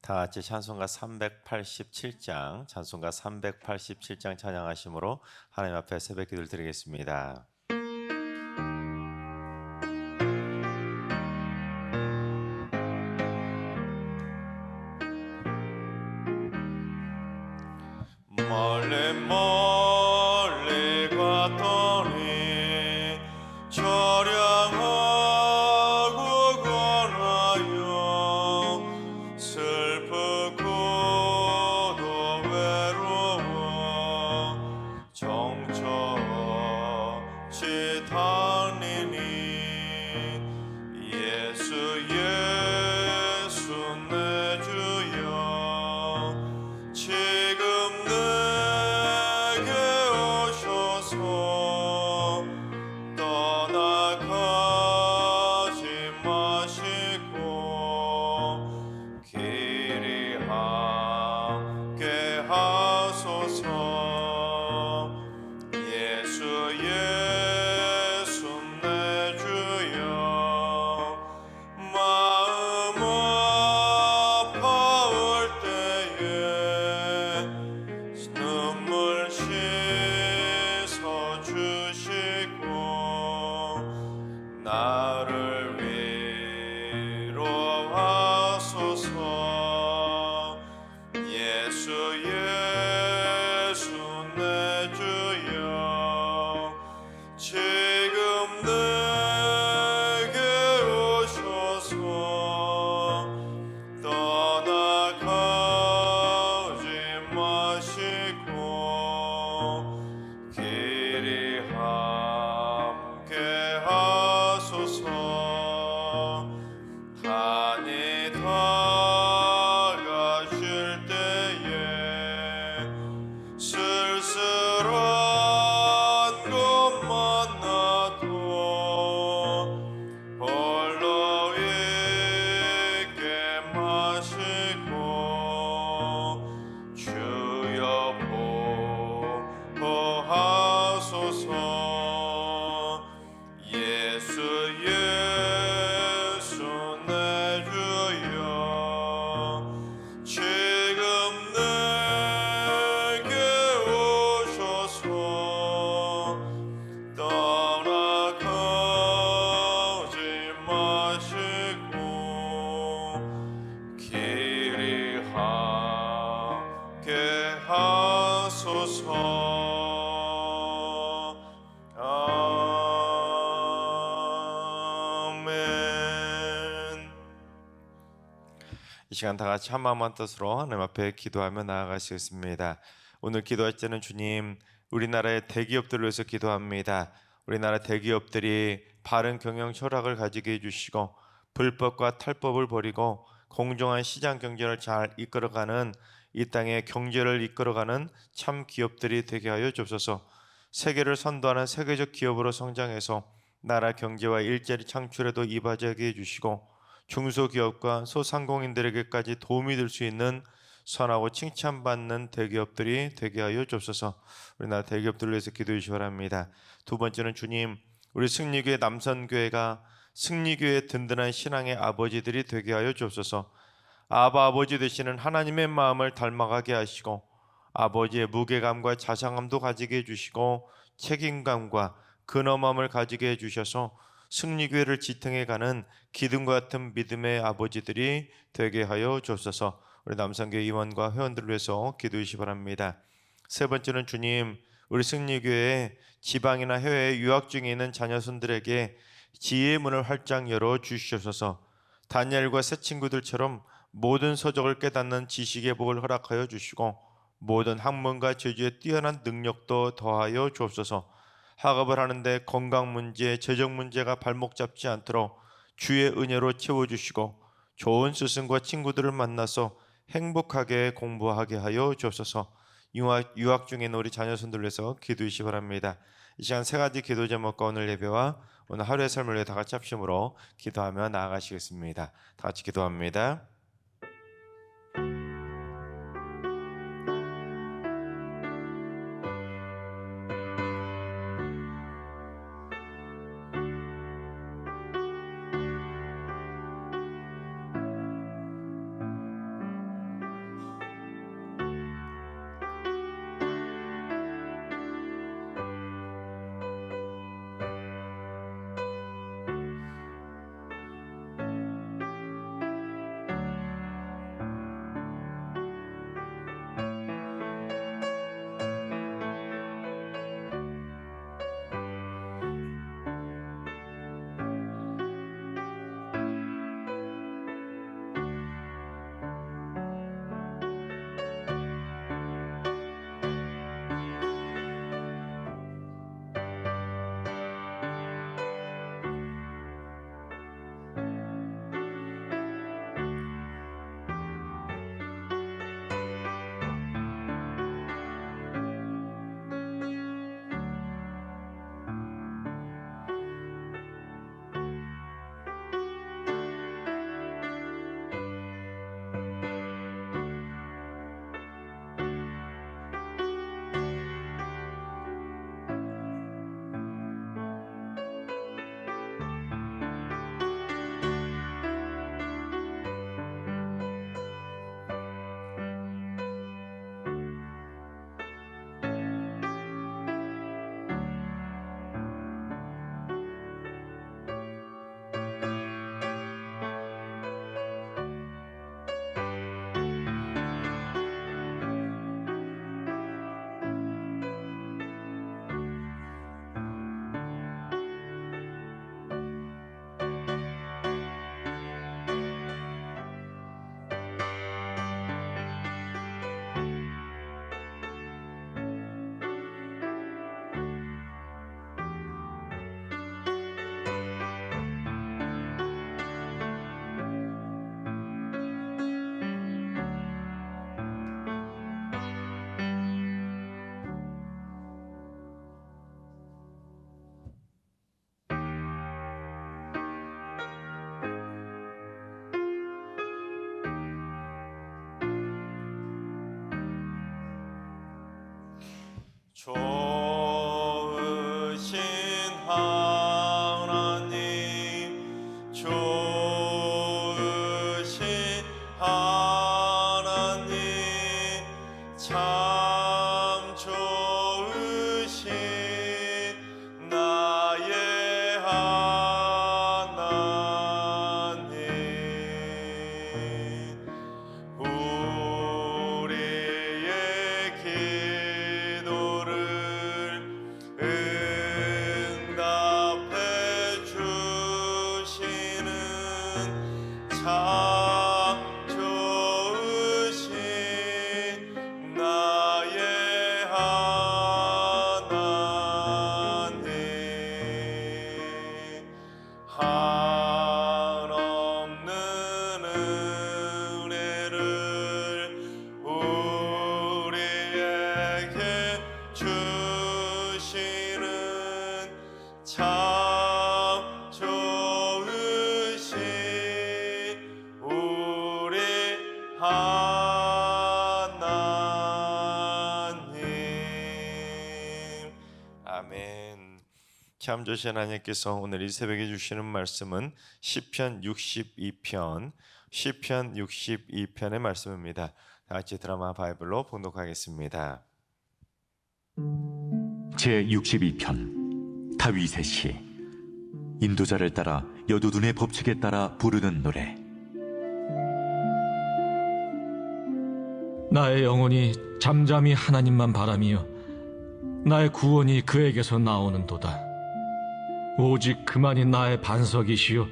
다 같이 찬송가 387장, 찬송가 387장 찬양하심으로 하나님 앞에 새벽 기도를 드리겠습니다. 멀리 멀리 갔더니 처량하고 권하여 슬프고도 외로워 정처없이 다니니 예수 예수 내 주여 지금 내게 오셔서 떠나가지 마시고 길이 함께 하소서. 예수 예수 내 주여 마음 아파올 때에 눈물 씻어 주시고 나를 위로하소서. 예수 예수 내 주여 지금 내게 오셔서 떠나가지 마시고 길이 함께 하소서. 한이 다가실 때에 쓸쓸한 것만 나도 홀로 있게 마시고 주여 보호하소서. 예수 예수 내 주여 지금 내게 오셔서 떠나가지 마시고 길이 함께 하소서. 아멘. 이 시간 다 같이 한 마음 한 뜻으로 하나님 앞에 기도하며 나아가시겠습니다. 오늘 기도할 때는 주님, 우리나라의 대기업들을 위해서 기도합니다. 우리나라 대기업들이 바른 경영 철학을 가지게 해주시고 불법과 탈법을 버리고 공정한 시장 경제를 잘 이끌어가는 이 땅의 경제를 이끌어가는 참 기업들이 되게 하여 주옵소서. 세계를 선도하는 세계적 기업으로 성장해서 나라 경제와 일자리 창출에도 이바지하게 해주시고 중소기업과 소상공인들에게까지 도움이 될 수 있는 선하고 칭찬받는 대기업들이 되게 하여 주옵소서. 우리나라 대기업들을 위해서 기도해 주시기 바랍니다. 두 번째는 주님, 우리 승리교회 남선교회가 승리교회의 든든한 신앙의 아버지들이 되게 하여 주옵소서. 아버지 되시는 하나님의 마음을 닮아가게 하시고 아버지의 무게감과 자상함도 가지게 해주시고 책임감과 근엄함을 가지게 해주셔서 승리교회를 지탱해가는 기둥과 같은 믿음의 아버지들이 되게 하여 주옵소서. 우리 남산교회 임원과 회원들을 위해서 기도해 주시기 바랍니다. 세 번째는 주님, 우리 승리교회에 지방이나 해외에 유학 중에 있는 자녀손들에게 지혜의 문을 활짝 열어 주시옵소서. 다니엘과 새 친구들처럼 모든 서적을 깨닫는 지식의 복을 허락하여 주시고 모든 학문과 제주에 뛰어난 능력도 더하여 주옵소서. 학업을 하는데 건강 문제, 재정 문제가 발목 잡지 않도록 주의 은혜로 채워주시고 좋은 스승과 친구들을 만나서 행복하게 공부하게 하여 주옵소서. 유학 중에 있는 우리 자녀손들을 위해서 기도해 주시기 바랍니다. 이 시간 세 가지 기도 제목과 오늘 예배와 오늘 하루의 삶을 위해 다 같이 합심으로 기도하며 나아가시겠습니다. 다 같이 기도합니다. 참 좋으신 나의 하나님, 한없는 은혜를 우리에게 주시는 참 좋으신 우리 하나님. 아멘. 참 좋으신 하나님께서 오늘 이 새벽에 주시는 말씀은 시편 62편 시편 62편의 말씀입니다. 다 같이 드라마 바이블로 봉독하겠습니다. 제62편 다윗의 시. 인도자를 따라 여두둔의 법칙에 따라 부르는 노래. 나의 영혼이 잠잠히 하나님만 바라며 나의 구원이 그에게서 나오는도다. 오직 그만이 나의 반석이시요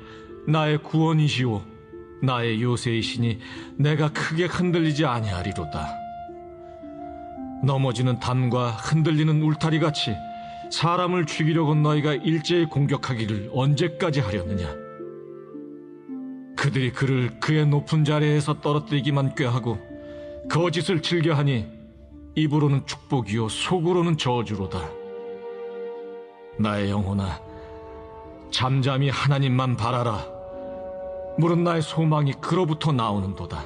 나의 구원이시오 나의 요새이시니 내가 크게 흔들리지 아니하리로다. 넘어지는 담과 흔들리는 울타리같이 사람을 죽이려고 너희가 일제히 공격하기를 언제까지 하려느냐. 그들이 그를 그의 높은 자리에서 떨어뜨리기만 꾀하고 거짓을 즐겨하니 입으로는 축복이요 속으로는 저주로다. 나의 영혼아, 잠잠히 하나님만 바라라. 물은 나의 소망이 그로부터 나오는도다.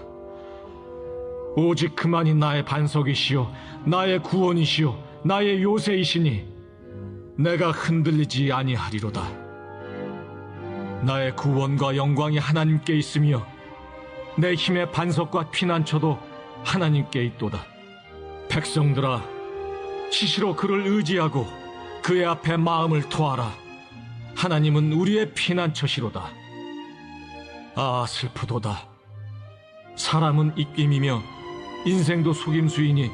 오직 그만이 나의 반석이시요 나의 구원이시요 나의 요새이시니 내가 흔들리지 아니하리로다. 나의 구원과 영광이 하나님께 있으며 내 힘의 반석과 피난처도 하나님께 있도다. 백성들아, 시시로 그를 의지하고 그의 앞에 마음을 토하라. 하나님은 우리의 피난처시로다. 아, 슬프도다. 사람은 입김이며 인생도 속임수이니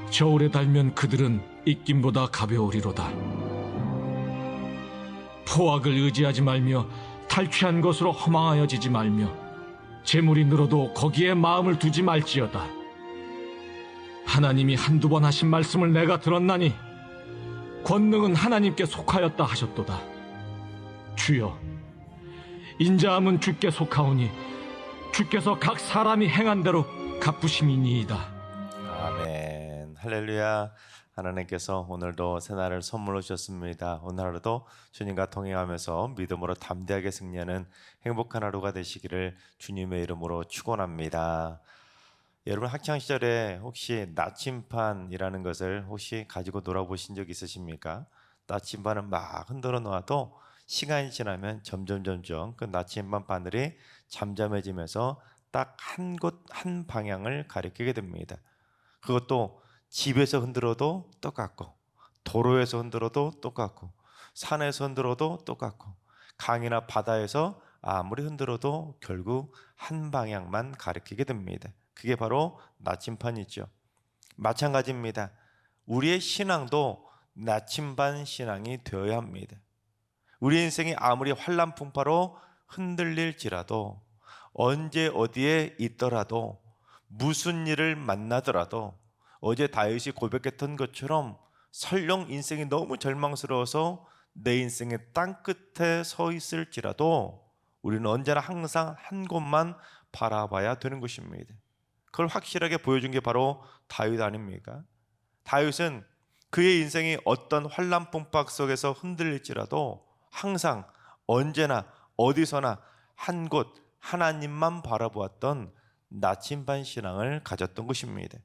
저울에 달면 그들은 입김보다 가벼우리로다. 포악을 의지하지 말며 탈취한 것으로 허망하여지지 말며 재물이 늘어도 거기에 마음을 두지 말지어다. 하나님이 한두 번 하신 말씀을 내가 들었나니 권능은 하나님께 속하였다 하셨도다. 주여, 인자함은 주께 속하오니 주께서 각 사람이 행한 대로 갚으심이니이다. 아멘. 할렐루야. 하나님께서 오늘도 새날을 선물로 주셨습니다. 오늘 하루도 주님과 동행하면서 믿음으로 담대하게 승리하는 행복한 하루가 되시기를 주님의 이름으로 축원합니다. 여러분, 학창시절에 혹시 나침반이라는 것을 혹시 가지고 놀아보신 적 있으십니까? 나침반을 막 흔들어 놓아도 시간이 지나면 점점 그 나침반 바늘이 잠잠해지면서 딱 한 곳, 한 방향을 가리키게 됩니다. 그것도 집에서 흔들어도 똑같고, 도로에서 흔들어도 똑같고, 산에서 흔들어도 똑같고, 강이나 바다에서 아무리 흔들어도 결국 한 방향만 가리키게 됩니다. 그게 바로 나침반이죠. 마찬가지입니다. 우리의 신앙도 나침반 신앙이 되어야 합니다. 우리 인생이 아무리 환난풍파로 흔들릴지라도, 언제 어디에 있더라도, 무슨 일을 만나더라도, 어제 다윗이 고백했던 것처럼 설령 인생이 너무 절망스러워서 내 인생의 땅끝에 서 있을지라도 우리는 언제나 항상 한 곳만 바라봐야 되는 것입니다. 그걸 확실하게 보여준 게 바로 다윗 아닙니까? 다윗은 그의 인생이 어떤 환난풍박 속에서 흔들릴지라도 항상 언제나 어디서나 한 곳 하나님만 바라보았던 나침반 신앙을 가졌던 것입니다.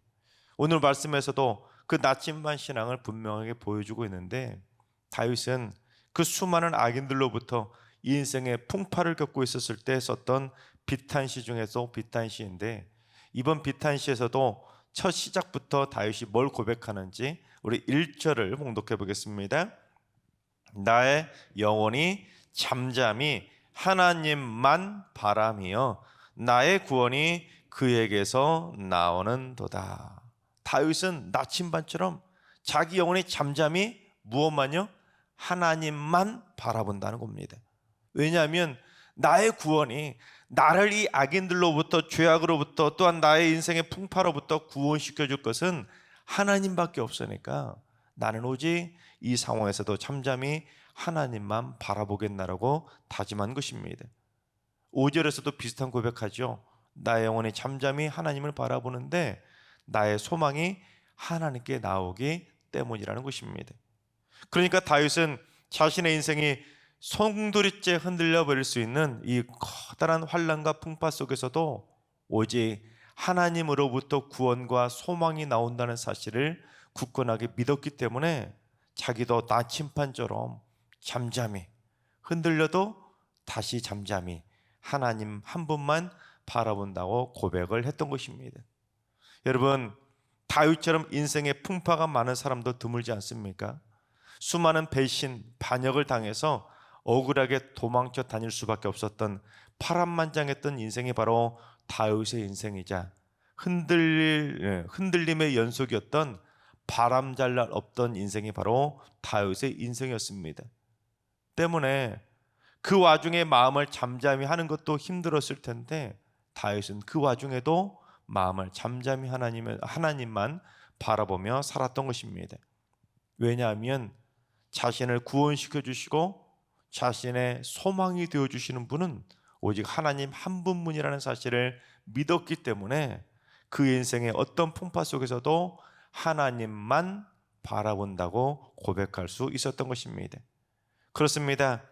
오늘 말씀에서도 그 나침반 신앙을 분명하게 보여주고 있는데, 다윗은 그 수많은 악인들로부터 인생의 풍파를 겪고 있었을 때 썼던 비탄시 중에서 비탄시인데, 이번 비탄시에서도 첫 시작부터 다윗이 뭘 고백하는지 우리 1절을 봉독해 보겠습니다. 나의 영혼이 잠잠히 하나님만 바라며 나의 구원이 그에게서 나오는도다. 다윗은 나침반처럼 자기 영혼이 잠잠히 무엇만요? 하나님만 바라본다는 겁니다. 왜냐하면 나의 구원이 나를 이 악인들로부터, 죄악으로부터, 또한 나의 인생의 풍파로부터 구원시켜 줄 것은 하나님밖에 없으니까 나는 오직 이 상황에서도 잠잠히 하나님만 바라보겠나라고 다짐한 것입니다. 5절에서도 비슷한 고백하죠. 나의 영혼이 잠잠히 하나님을 바라보는데 나의 소망이 하나님께 나오기 때문이라는 것입니다. 그러니까 다윗은 자신의 인생이 송두리째 흔들려 버릴 수 있는 이 커다란 환난과 풍파 속에서도 오직 하나님으로부터 구원과 소망이 나온다는 사실을 굳건하게 믿었기 때문에 자기도 나침반처럼 잠잠히 흔들려도 다시 잠잠히 하나님 한 분만 바라본다고 고백을 했던 것입니다. 여러분, 다윗처럼 인생에 풍파가 많은 사람도 드물지 않습니까? 수많은 배신, 반역을 당해서 억울하게 도망쳐 다닐 수밖에 없었던 파란만장했던 인생이 바로 다윗의 인생이자 흔들림의 연속이었던 바람잘 날 없던 인생이 바로 다윗의 인생이었습니다. 때문에 그 와중에 마음을 잠잠히 하는 것도 힘들었을 텐데 다윗은 그 와중에도 마음을 잠잠히 하나님만 바라보며 살았던 것입니다. 왜냐하면 자신을 구원시켜 주시고 자신의 소망이 되어 주시는 분은 오직 하나님 한 분뿐이라는 사실을 믿었기 때문에 그 인생의 어떤 풍파 속에서도 하나님만 바라본다고 고백할 수 있었던 것입니다. 그렇습니다.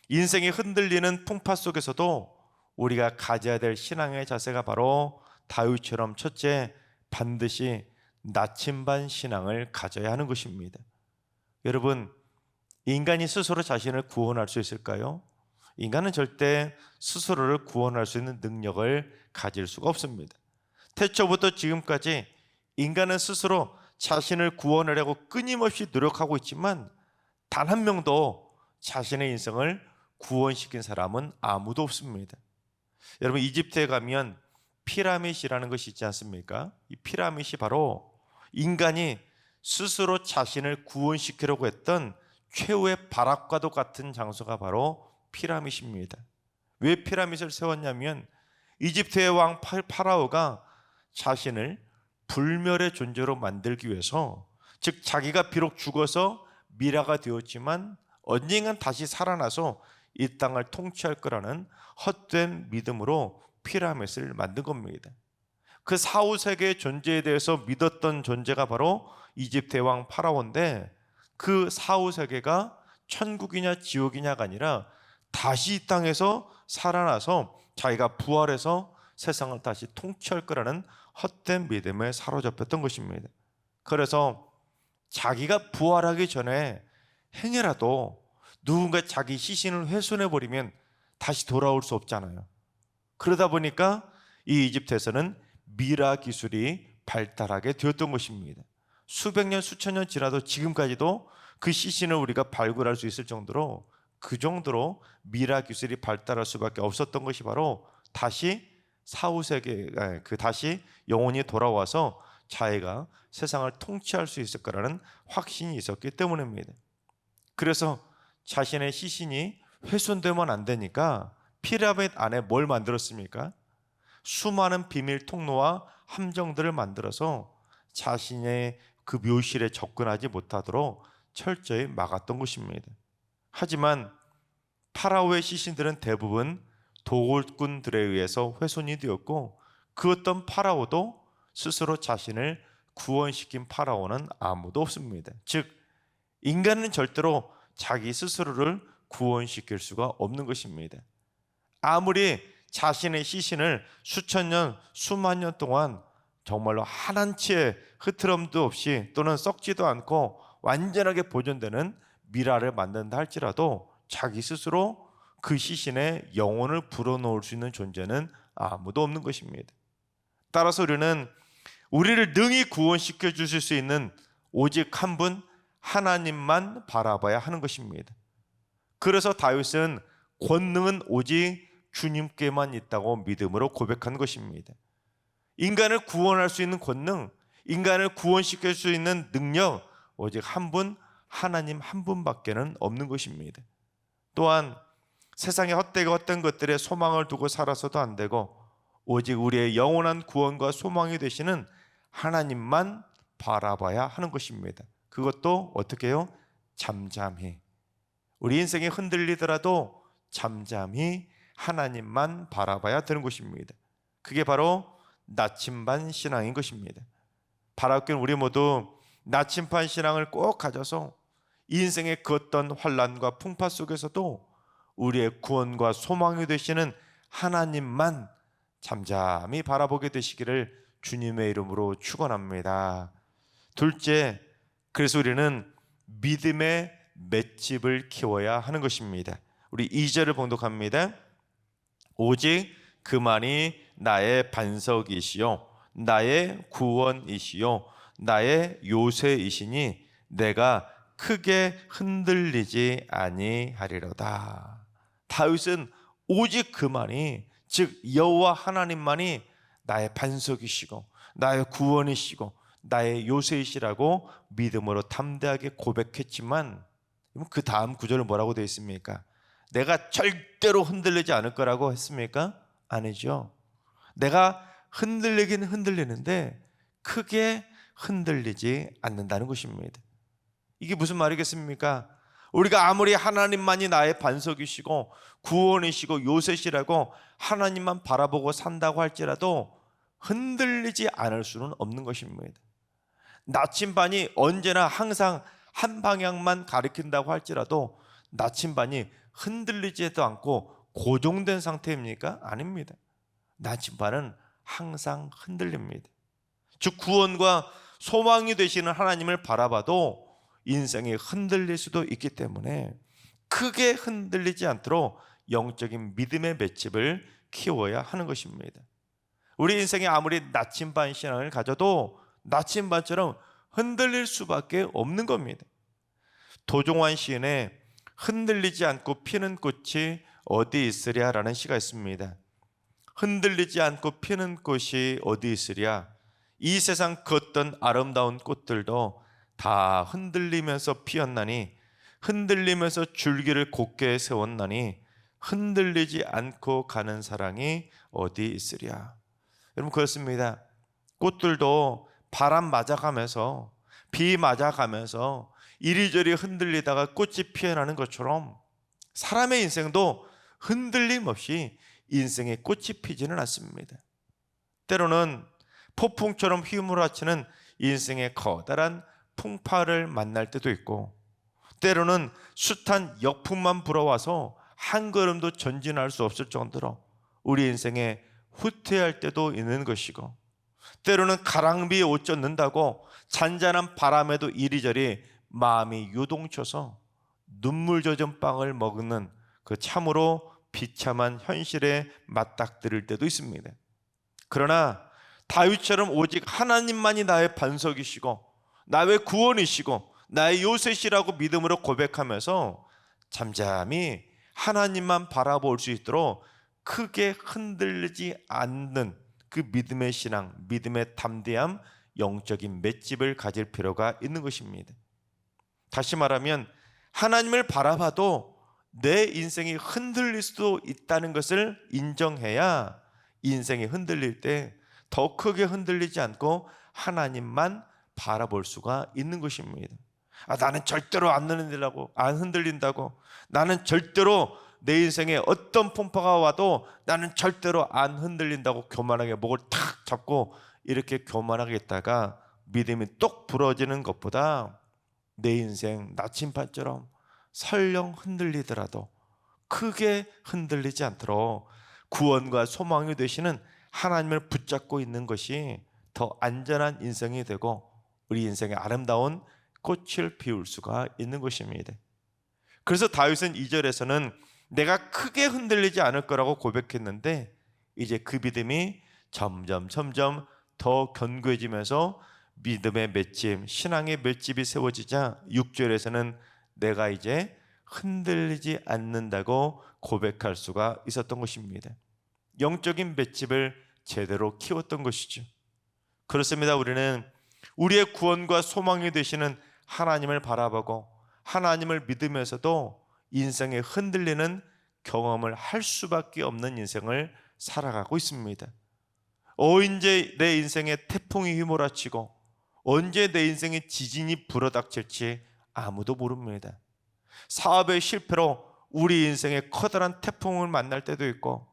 인생이 흔들리는 풍파 속에서도 우리가 가져야 될 신앙의 자세가 바로 다윗처럼 첫째, 반드시 나침반 신앙을 가져야 하는 것입니다. 여러분, 인간이 스스로 자신을 구원할 수 있을까요? 인간은 절대 스스로를 구원할 수 있는 능력을 가질 수가 없습니다. 태초부터 지금까지 인간은 스스로 자신을 구원하려고 끊임없이 노력하고 있지만 단 한 명도 자신의 인생을 구원시킨 사람은 아무도 없습니다. 여러분, 이집트에 가면 피라밋이라는 것이 있지 않습니까? 이 피라밋이 바로 인간이 스스로 자신을 구원시키려고 했던 최후의 발악과도 같은 장소가 바로 피라밋입니다. 왜 피라밋을 세웠냐면 이집트의 왕 파라오가 자신을 불멸의 존재로 만들기 위해서, 즉 자기가 비록 죽어서 미라가 되었지만 언젠간 다시 살아나서 이 땅을 통치할 거라는 헛된 믿음으로 피라밋을 만든 겁니다. 그 사후 세계의 존재에 대해서 믿었던 존재가 바로 이집트의 왕 파라오인데, 그 사후 세계가 천국이냐 지옥이냐가 아니라 다시 이 땅에서 살아나서 자기가 부활해서 세상을 다시 통치할 거라는 헛된 믿음에 사로잡혔던 것입니다. 그래서 자기가 부활하기 전에 행여라도 누군가 자기 시신을 훼손해 버리면 다시 돌아올 수 없잖아요. 그러다 보니까 이 이집트에서는 미라 기술이 발달하게 되었던 것입니다. 수백 년, 수천 년 지나도 지금까지도 그 시신을 우리가 발굴할 수 있을 정도로, 그 정도로 미라 기술이 발달할 수밖에 없었던 것이 바로 다시 사후세계, 다시 영혼이 돌아와서 자기가 세상을 통치할 수 있을 거라는 확신이 있었기 때문입니다. 그래서 자신의 시신이 훼손되면 안 되니까 피라밋 안에 뭘 만들었습니까? 수많은 비밀 통로와 함정들을 만들어서 자신의 그 묘실에 접근하지 못하도록 철저히 막았던 것입니다. 하지만 파라오의 시신들은 대부분 도굴꾼들에 의해서 훼손이 되었고, 그 어떤 파라오도 스스로 자신을 구원시킨 파라오는 아무도 없습니다. 즉, 인간은 절대로 자기 스스로를 구원시킬 수가 없는 것입니다. 아무리 자신의 시신을 수천 년, 수만 년 동안 정말로 한 한치의 흐트럼도 없이 또는 썩지도 않고 완전하게 보존되는 미라를 만든다 할지라도 자기 스스로 그 시신에 영혼을 불어넣을 수 있는 존재는 아무도 없는 것입니다. 따라서 우리를 능히 구원시켜 주실 수 있는 오직 한 분, 하나님만 바라봐야 하는 것입니다. 그래서 다윗은 권능은 오직 주님께만 있다고 믿음으로 고백한 것입니다. 인간을 구원할 수 있는 권능, 인간을 구원시킬 수 있는 능력, 오직 한 분, 하나님 한 분밖에는 없는 것입니다. 또한 세상의 헛되고 헛된 것들에 소망을 두고 살아서도 안 되고 오직 우리의 영원한 구원과 소망이 되시는 하나님만 바라봐야 하는 것입니다. 그것도 어떻게 해요? 잠잠히. 우리 인생이 흔들리더라도 잠잠히 하나님만 바라봐야 되는 것입니다. 그게 바로 나침반 신앙인 것입니다. 바라옵기는 우리 모두 나침반 신앙을 꼭 가져서 인생의 그 어떤 환난과 풍파 속에서도 우리의 구원과 소망이 되시는 하나님만 잠잠히 바라보게 되시기를 주님의 이름으로 축원합니다. 둘째, 그래서 우리는 믿음의 맷집을 키워야 하는 것입니다. 우리 2절을 봉독합니다. 오직 그만이 나의 반석이시요 나의 구원이시요 나의 요새이시니 내가 크게 흔들리지 아니하리로다. 다윗은 오직 그만이, 즉 여호와 하나님만이 나의 반석이시고 나의 구원이시고 나의 요새이시라고 믿음으로 담대하게 고백했지만 그 다음 구절은 뭐라고 되어 있습니까? 내가 절대로 흔들리지 않을 거라고 했습니까? 아니죠. 내가 흔들리긴 흔들리는데 크게 흔들리지 않는다는 것입니다. 이게 무슨 말이겠습니까? 우리가 아무리 하나님만이 나의 반석이시고 구원이시고 요새시라고 하나님만 바라보고 산다고 할지라도 흔들리지 않을 수는 없는 것입니다. 나침반이 언제나 항상 한 방향만 가리킨다고 할지라도 나침반이 흔들리지도 않고 고정된 상태입니까? 아닙니다. 나침반은 항상 흔들립니다. 즉 구원과 소망이 되시는 하나님을 바라봐도 인생이 흔들릴 수도 있기 때문에 크게 흔들리지 않도록 영적인 믿음의 맷집을 키워야 하는 것입니다. 우리 인생에 아무리 나침반 신앙을 가져도 나침반처럼 흔들릴 수밖에 없는 겁니다. 도종환 시인의 흔들리지 않고 피는 꽃이 어디 있으랴라는 시가 있습니다. 흔들리지 않고 피는 꽃이 어디 있으랴. 이 세상 그 어떤 아름다운 꽃들도 다 흔들리면서 피었나니 흔들리면서 줄기를 곧게 세웠나니 흔들리지 않고 가는 사랑이 어디 있으랴. 여러분 그렇습니다. 꽃들도 바람 맞아가면서 비 맞아가면서 이리저리 흔들리다가 꽃이 피어나는 것처럼 사람의 인생도 흔들림 없이 인생의 꽃이 피지는 않습니다. 때로는 폭풍처럼 휘몰아치는 인생의 커다란 풍파를 만날 때도 있고 때로는 숱한 역풍만 불어와서 한 걸음도 전진할 수 없을 정도로 우리 인생에 후퇴할 때도 있는 것이고 때로는 가랑비에 옷 젖는다고 잔잔한 바람에도 이리저리 마음이 요동쳐서 눈물 젖은 빵을 먹는 그 참으로 비참한 현실에 맞닥뜨릴 때도 있습니다. 그러나 다윗처럼 오직 하나님만이 나의 반석이시고 나의 구원이시고 나의 요새시라고 믿음으로 고백하면서 잠잠히 하나님만 바라볼 수 있도록 크게 흔들리지 않는 그 믿음의 신앙, 믿음의 담대함, 영적인 맷집을 가질 필요가 있는 것입니다. 다시 말하면 하나님을 바라봐도 내 인생이 흔들릴 수도 있다는 것을 인정해야 인생이 흔들릴 때 더 크게 흔들리지 않고 하나님만 바라볼 수가 있는 것입니다. 나는 절대로 안 흔들린다고, 나는 절대로 내 인생에 어떤 풍파가 와도 나는 절대로 안 흔들린다고 교만하게 목을 탁 잡고 이렇게 교만하게 있다가 믿음이 똑 부러지는 것보다 내 인생 나침반처럼 설령 흔들리더라도 크게 흔들리지 않도록 구원과 소망이 되시는 하나님을 붙잡고 있는 것이 더 안전한 인생이 되고 우리 인생의 아름다운 꽃을 피울 수가 있는 것입니다. 그래서 다윗은 2절에서는 내가 크게 흔들리지 않을 거라고 고백했는데 이제 그 믿음이 점점 더 견고해지면서 믿음의 맷집, 신앙의 맷집이 세워지자 6절에서는 내가 이제 흔들리지 않는다고 고백할 수가 있었던 것입니다. 영적인 맷집을 제대로 키웠던 것이죠. 그렇습니다. 우리는 우리의 구원과 소망이 되시는 하나님을 바라보고 하나님을 믿으면서도 인생에 흔들리는 경험을 할 수밖에 없는 인생을 살아가고 있습니다. 언제 내 인생에 태풍이 휘몰아치고 언제 내 인생에 지진이 불어닥칠지 아무도 모릅니다. 사업의 실패로 우리 인생에 커다란 태풍을 만날 때도 있고,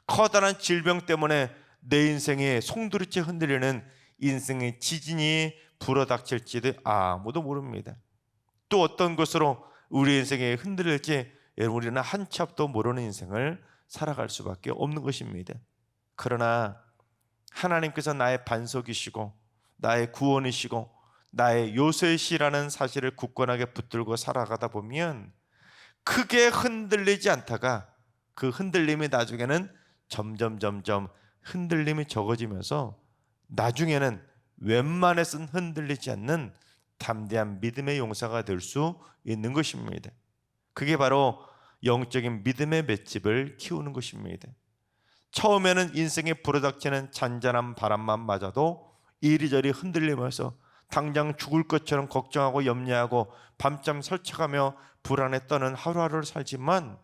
커다란 질병 때문에 내 인생에 송두리째 흔들리는 인생의 지진이 불어닥칠지도 아무도 모릅니다. 또 어떤 것으로 우리 인생에 흔들릴지 우리는 한 치 앞도 모르는 인생을 살아갈 수밖에 없는 것입니다. 그러나 하나님께서 나의 반석이시고 나의 구원이시고 나의 요새시라는 사실을 굳건하게 붙들고 살아가다 보면 크게 흔들리지 않다가 그 흔들림이 나중에는 점점 흔들림이 적어지면서 나중에는 웬만해서는 흔들리지 않는 담대한 믿음의 용사가 될 수 있는 것입니다. 그게 바로 영적인 믿음의 맷집을 키우는 것입니다. 처음에는 인생에 불어닥치는 잔잔한 바람만 맞아도 이리저리 흔들리면서 당장 죽을 것처럼 걱정하고 염려하고 밤잠 설쳐가며 불안에 떠는 하루하루를 살지만,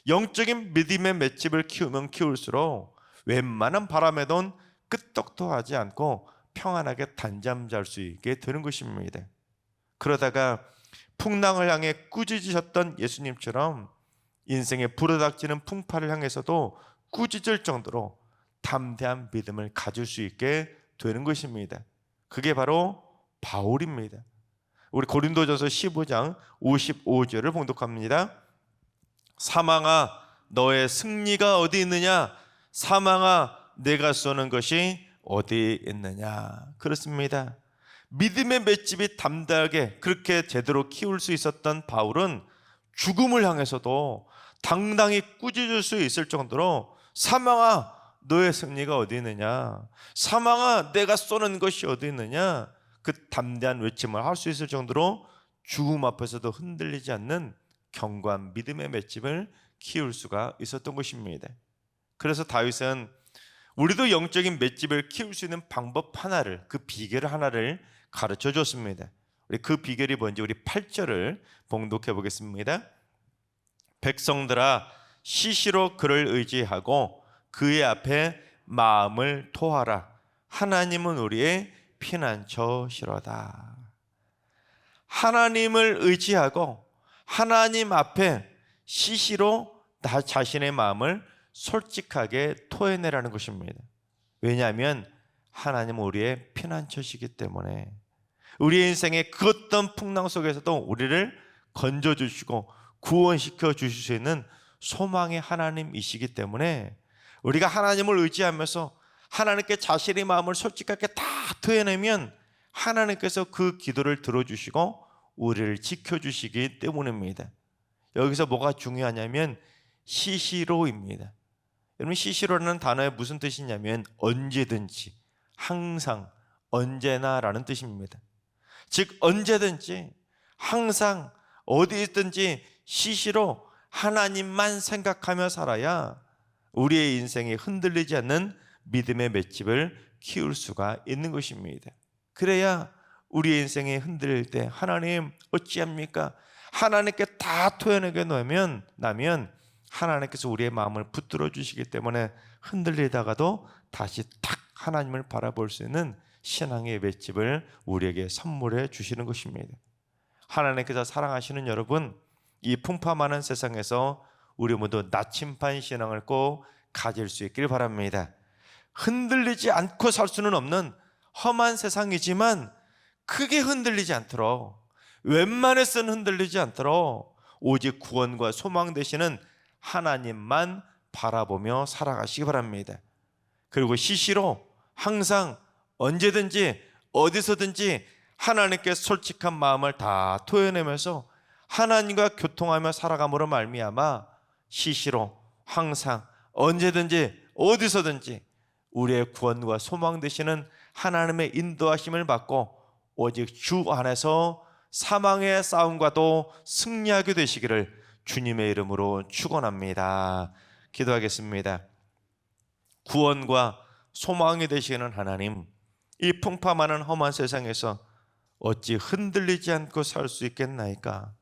영적인 믿음의 맷집을 키우면 키울수록 웬만한 바람에도 끄떡도 하지 않고 평안하게 단잠 잘 수 있게 되는 것입니다. 그러다가 풍랑을 향해 꾸짖으셨던 예수님처럼 인생에 불어닥치는 풍파를 향해서도 꾸짖을 정도로 담대한 믿음을 가질 수 있게 되는 것입니다. 그게 바로 바울입니다. 우리 고린도전서 15장 55절을 봉독합니다. 사망아 너의 승리가 어디 있느냐? 사망아 내가 쏘는 것이 어디 있느냐? 그렇습니다. 믿음의 맷집이 담대하게 그렇게 제대로 키울 수 있었던 바울은 죽음을 향해서도 당당히 꾸짖을 수 있을 정도로 사망아 너의 승리가 어디 있느냐? 사망아 내가 쏘는 것이 어디 있느냐? 그 담대한 외침을 할 수 있을 정도로 죽음 앞에서도 흔들리지 않는 견고한 믿음의 맷집을 키울 수가 있었던 것입니다. 그래서 다윗은 우리도 영적인 맷집을 키울 수 있는 방법 하나를, 그 비결 하나를 가르쳐 줬습니다. 우리 그 비결이 뭔지 우리 8절을 봉독해 보겠습니다. 백성들아 시시로 그를 의지하고 그의 앞에 마음을 토하라. 하나님은 우리의 피난처시로다. 하나님을 의지하고 하나님 앞에 시시로 나 자신의 마음을 솔직하게 토해내라는 것입니다. 왜냐하면 하나님은 우리의 피난처시기 때문에, 우리의 인생의 그 어떤 풍랑 속에서도 우리를 건져주시고 구원시켜 주실 수 있는 소망의 하나님이시기 때문에 우리가 하나님을 의지하면서 하나님께 자신의 마음을 솔직하게 다 토해내면 하나님께서 그 기도를 들어주시고 우리를 지켜주시기 때문입니다. 여기서 뭐가 중요하냐면 시시로입니다. 여러분, 시시로라는 단어의 무슨 뜻이냐면 언제든지, 항상, 언제나라는 뜻입니다. 즉 언제든지, 항상, 어디 있든지 시시로 하나님만 생각하며 살아야 우리의 인생이 흔들리지 않는 믿음의 맷집을 키울 수가 있는 것입니다. 그래야 우리의 인생이 흔들릴 때 하나님 어찌합니까? 하나님께 다 토해내게 나면 하나님께서 우리의 마음을 붙들어 주시기 때문에 흔들리다가도 다시 탁 하나님을 바라볼 수 있는 신앙의 맷집을 우리에게 선물해 주시는 것입니다. 하나님께서 사랑하시는 여러분, 이 풍파 많은 세상에서 우리 모두 나침반 신앙을 꼭 가질 수 있길 바랍니다. 흔들리지 않고 살 수는 없는 험한 세상이지만 크게 흔들리지 않도록, 웬만해서는 흔들리지 않도록 오직 구원과 소망 되시는 하나님만 바라보며 살아가시기 바랍니다. 그리고 시시로 항상 언제든지 어디서든지 하나님께 솔직한 마음을 다 토해내면서 하나님과 교통하며 살아감으로 말미암아 시시로 항상 언제든지 어디서든지 우리의 구원과 소망 되시는 하나님의 인도하심을 받고 오직 주 안에서 사망의 싸움과도 승리하게 되시기를 주님의 이름으로 축원합니다. 기도하겠습니다. 구원과 소망이 되시는 하나님, 이 풍파 많은 험한 세상에서 어찌 흔들리지 않고 살 수 있겠나이까?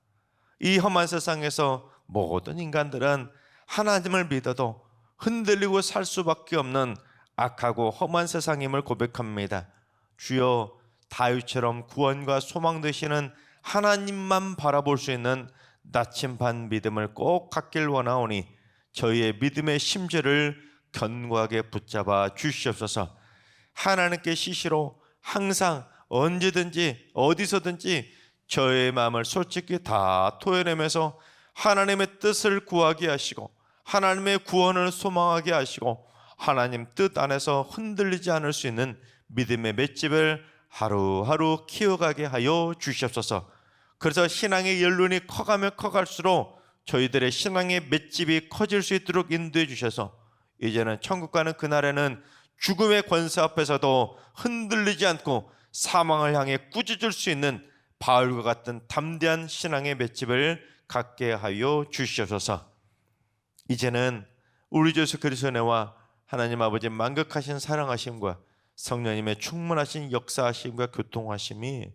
이 험한 세상에서 모든 인간들은 하나님을 믿어도 흔들리고 살 수밖에 없는 악하고 험한 세상임을 고백합니다. 주여, 다윗처럼 구원과 소망 되시는 하나님만 바라볼 수 있는 나침반 믿음을 꼭 갖길 원하오니 저희의 믿음의 심지를 견고하게 붙잡아 주시옵소서. 하나님께 시시로 항상 언제든지 어디서든지 저의 마음을 솔직히 다 토해내면서 하나님의 뜻을 구하게 하시고 하나님의 구원을 소망하게 하시고 하나님 뜻 안에서 흔들리지 않을 수 있는 믿음의 맷집을 하루하루 키워가게 하여 주시옵소서. 그래서 신앙의 연륜이 커가면 커갈수록 저희들의 신앙의 맷집이 커질 수 있도록 인도해 주셔서 이제는 천국 가는 그날에는 죽음의 권세 앞에서도 흔들리지 않고 사망을 향해 꾸짖을 수 있는 바울과 같은 담대한 신앙의 맷집을 갖게 하여 주시옵소서. 이제는 우리 주 예수 그리스도의 은혜와 하나님 아버지 만극하신 사랑하심과 성령님의 충만하신 역사하심과 교통하심이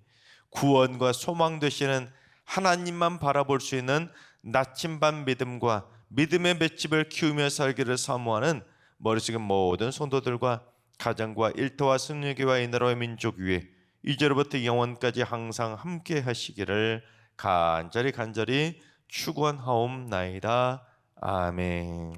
구원과 소망 되시는 하나님만 바라볼 수 있는 나침반 믿음과 믿음의 맷집을 키우며 살기를 사모하는 머릿속의 모든 성도들과 가정과 일터와 승리교와 이 나라의 민족 위에 이제로부터 영원까지 항상 함께 하시기를 간절히 축원하옵나이다. 아멘.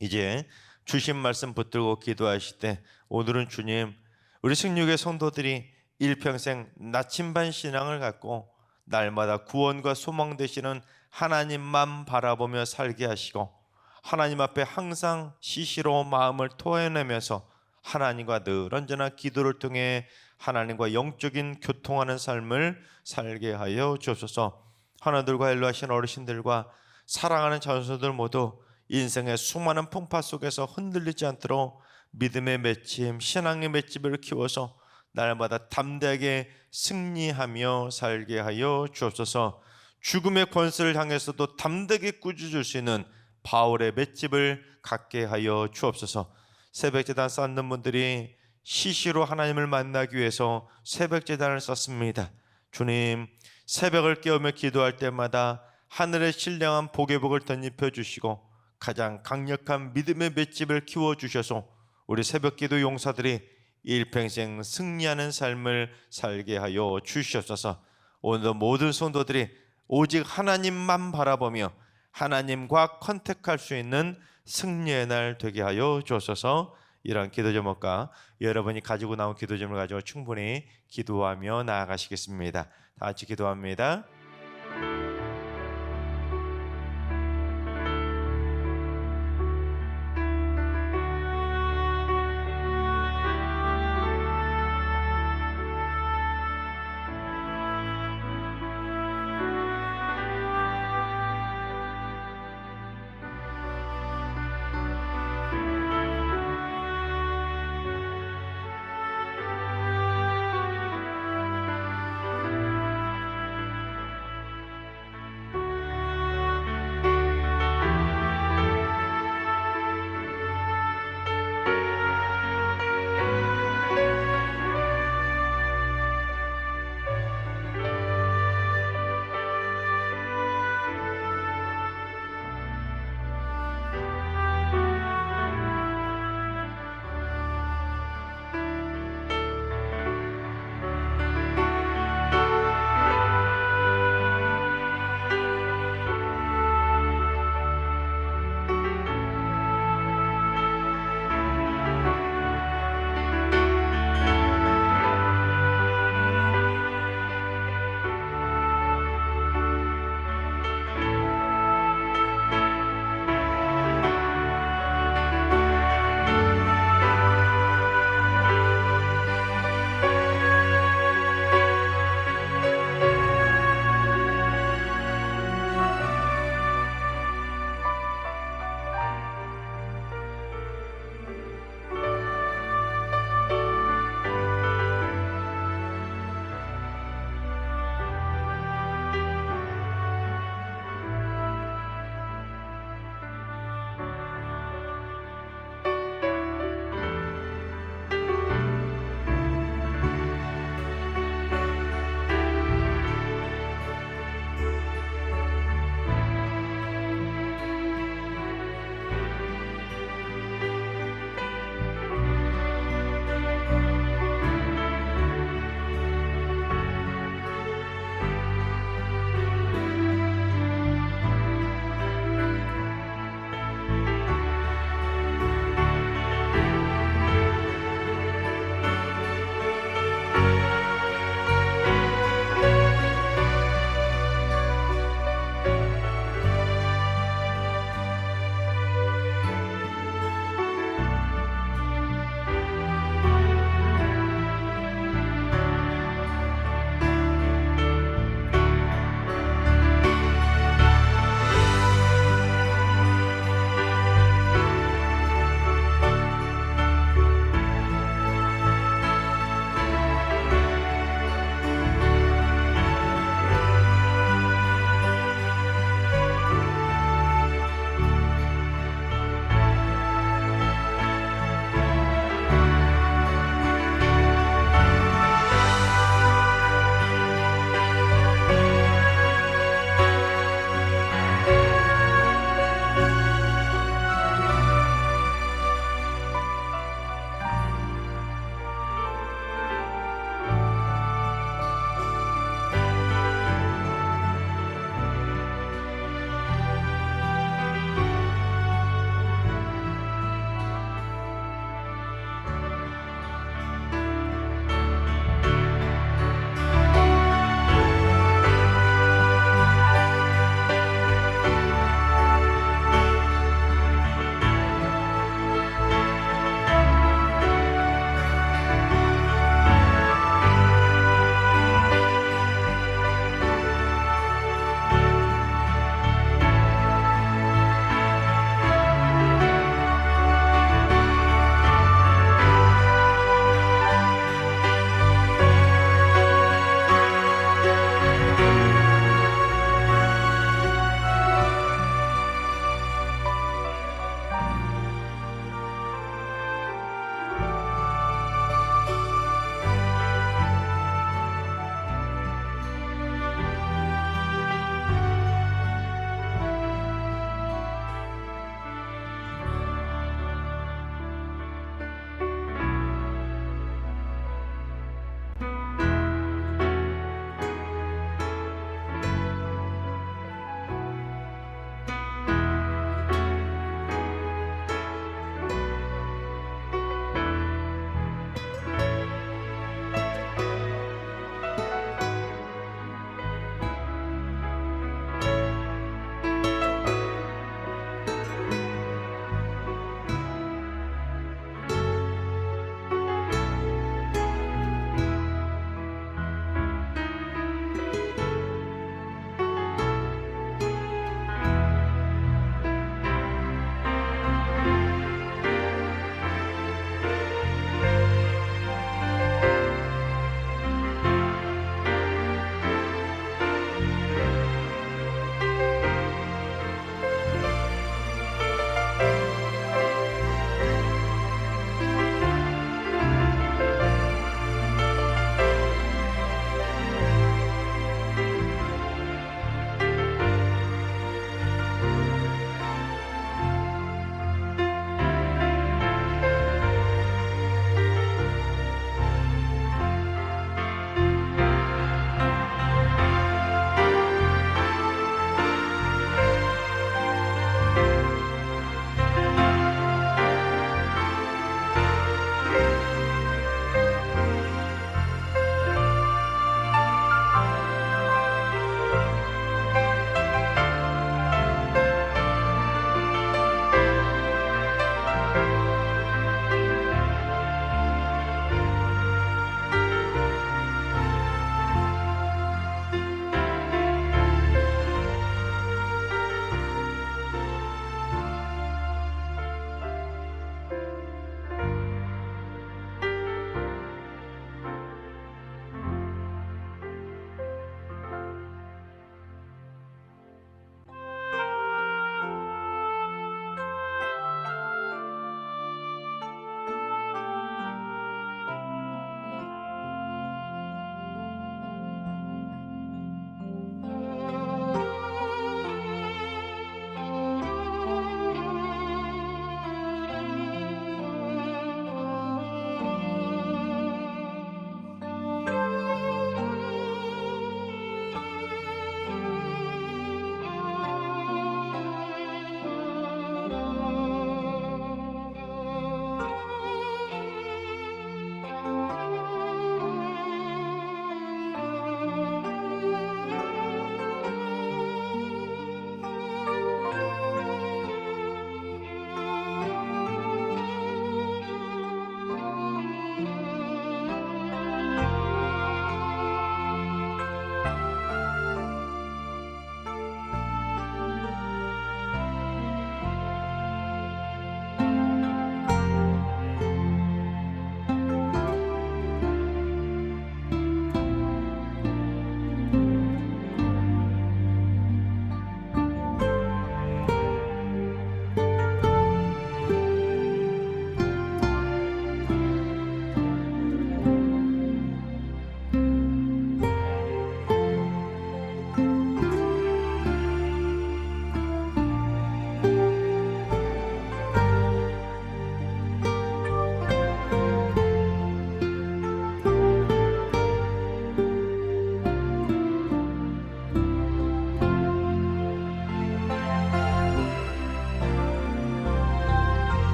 이제 주신 말씀 붙들고 기도하실 때 오늘은 주님, 우리 승리교회 성도들이 일평생 나침반 신앙을 갖고 날마다 구원과 소망 되시는 하나님만 바라보며 살게 하시고 하나님 앞에 항상 시시로 마음을 토해내면서 하나님과 늘 언제나 기도를 통해 하나님과 영적인 교통하는 삶을 살게 하여 주옵소서. 하나들과 일로하신 어르신들과 사랑하는 자손들 모두 인생의 수많은 풍파 속에서 흔들리지 않도록 믿음의 맺힘, 신앙의 맺집을 키워서 날마다 담대하게 승리하며 살게 하여 주옵소서. 죽음의 권세를 향해서도 담대하게 꾸짖을 수 있는 바울의 맷집을 갖게 하여 주옵소서. 새벽제단 쌓는 분들이 시시로 하나님을 만나기 위해서 새벽제단을 쌓습니다. 주님, 새벽을 깨우며 기도할 때마다 하늘의 신령한 복의 복을 덧입혀 주시고 가장 강력한 믿음의 맷집을 키워주셔서 우리 새벽기도 용사들이 일평생 승리하는 삶을 살게 하여 주시옵소서. 오늘도 모든 성도들이 오직 하나님만 바라보며 하나님과 컨택할 수 있는 승리의 날 되게 하여 주옵소서. 이런 기도 제목과 여러분이 가지고 나온 기도 제목을 가지고 충분히 기도하며 나아가시겠습니다. 다 같이 기도합니다.